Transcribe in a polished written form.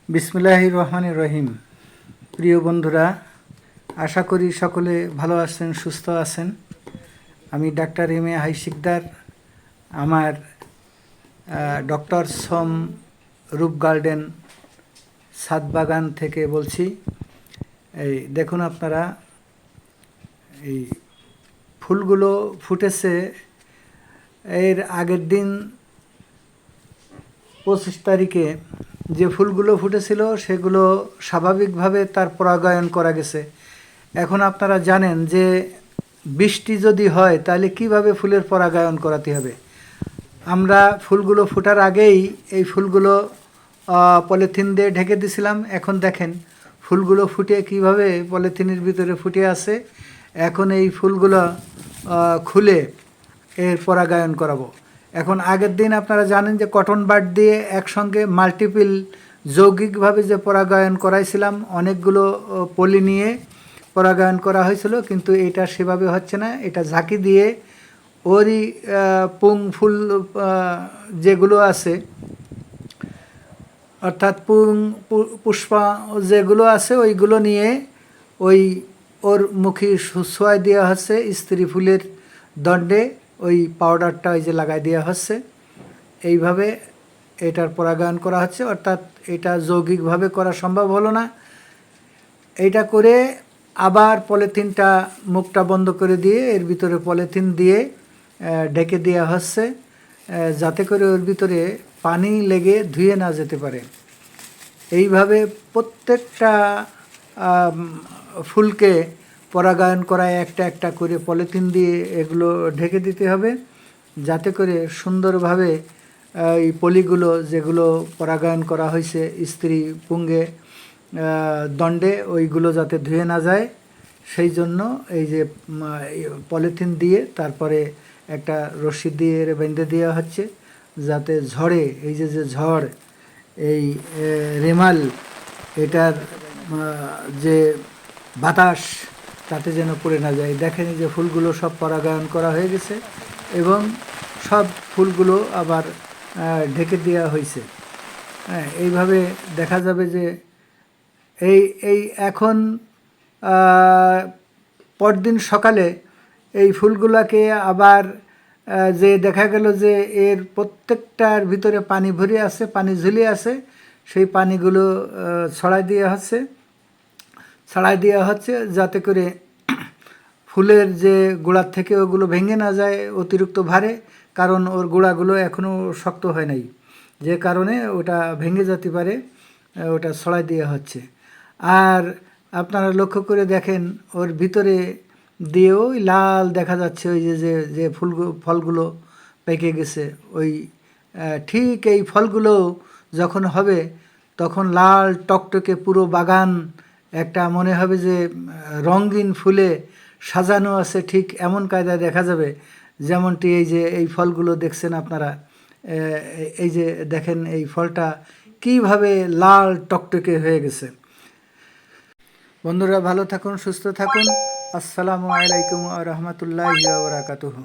বিসমিল্লাহির রহমানির রহিম। প্রিয় বন্ধুরা, আশা করি সকলে ভালো আছেন, সুস্থ আছেন। আমি doctor M A high Sikdar, আমার ডক্টর সম রূপ গার্ডেন ছাদ বাগান থেকে বলছি। এই দেখুন আপনারা, এই ফুলগুলো ফুটেছে এর আগের দিন 25 তারিখে যে ফুলগুলো ফুটেছিল সেগুলো স্বাভাবিকভাবে তার পরাগায়ন করা গেছে। এখন আপনারা জানেন যে বৃষ্টি যদি হয় তাহলে কিভাবে ফুলের পরাগায়ন করাতে হবে। আমরা ফুলগুলো ফোটার আগেই এই ফুলগুলো পলিথিন দিয়ে ঢেকে দিছিলাম। এখন দেখেন ফুলগুলো ফুটে কিভাবে পলিথিনের ভিতরে ফুটে আছে। এখন এই ফুলগুলো খুলে এর পরাগায়ন করাবো। এখন আগের দিন আপনারা জানেন যে কটন বাড দিয়ে একসঙ্গে মাল্টিপল যৌগিকভাবে যে পরাগায়ন করাইছিলাম, অনেকগুলো পলি নিয়ে পরাগায়ন করা হয়েছিল, কিন্তু এটা সেভাবে হচ্ছে না। এটা ঝাঁকি দিয়ে ওরই পুং ফুল যেগুলো আছে, অর্থাৎ পুষ্পা যেগুলো আছে ওইগুলো নিয়ে ওই ওর মুখে ছোঁয়া দেওয়া হচ্ছে স্ত্রী ফুলের দণ্ডে, ওই পাউডারটা ওই যে লাগাই দেওয়া হচ্ছে। এইভাবে এটার পরাগায়ন করা হচ্ছে, অর্থাৎ এটা যৌগিকভাবে করা সম্ভব হলো না। এইটা করে আবার পলিথিনটা মুখটা বন্ধ করে দিয়ে এর ভিতরে পলিথিন দিয়ে ঢেকে দেওয়া হচ্ছে, যাতে করে ওর ভিতরে পানি লেগে ধুয়ে না যেতে পারে। এইভাবে প্রত্যেকটা ফুলকে পরাগায়ন করায় একটা একটা করে পলিথিন দিয়ে এগুলো ঢেকে দিতে হবে, যাতে করে সুন্দরভাবে এই পলিগুলো যেগুলো পরাগায়ন করা হয়েছে স্ত্রী পুঙ্গে দণ্ডে, ওইগুলো যাতে ধুয়ে না যায় সেই জন্য এই যে পলিথিন দিয়ে তারপরে একটা রশি দিয়ে বেঁধে দেওয়া হচ্ছে, যাতে ঝড়ে এই যে ঝড়, এই রেমাল, এটার যে বাতাস তাতে যেন পড়ে না যায়। দেখেন যে ফুলগুলো সব পরাগায়ন করা হয়ে গেছে এবং সব ফুলগুলো আবার ঢেকে দেওয়া হয়েছে। হ্যাঁ, এইভাবে দেখা যাবে যে এই এই এখন পরদিন সকালে এই ফুলগুলোকে আবার যে দেখা গেল যে এর প্রত্যেকটার ভিতরে পানি ভরে আছে, পানি ঝুলিয়ে আছে, সেই পানিগুলো ছড়াই দেওয়া হচ্ছে যাতে করে ফুলের যে গোড়ার থেকে ওগুলো ভেঙে না যায় অতিরিক্ত ভারে, কারণ ওর গোড়াগুলো এখনও শক্ত হয় নাই, যে কারণে ওটা ভেঙে যেতে পারে, ওটা ছড়াই দেওয়া হচ্ছে। আর আপনারা লক্ষ্য করে দেখেন ওর ভিতরে দিয়েও লাল দেখা যাচ্ছে, ওই যে যে ফলগুলো পেকে গেছে, ওই ঠিক এই ফলগুলো যখন হবে তখন লাল টকটকে পুরো বাগান একটা মনে হবে যে রঙিন ফুলে সাজানো আছে, ঠিক এমন কায়দায় দেখা যাবে। যেমনটি এই যে এই ফলগুলো দেখছেন আপনারা, এই যে দেখেন এই ফলটা কিভাবে লাল টকটকে হয়ে গেছে। বন্ধুরা ভালো থাকুন, সুস্থ থাকুন। আসসালামু আলাইকুম ওয়া রাহমাতুল্লাহি ওয়া বারাকাতুহু।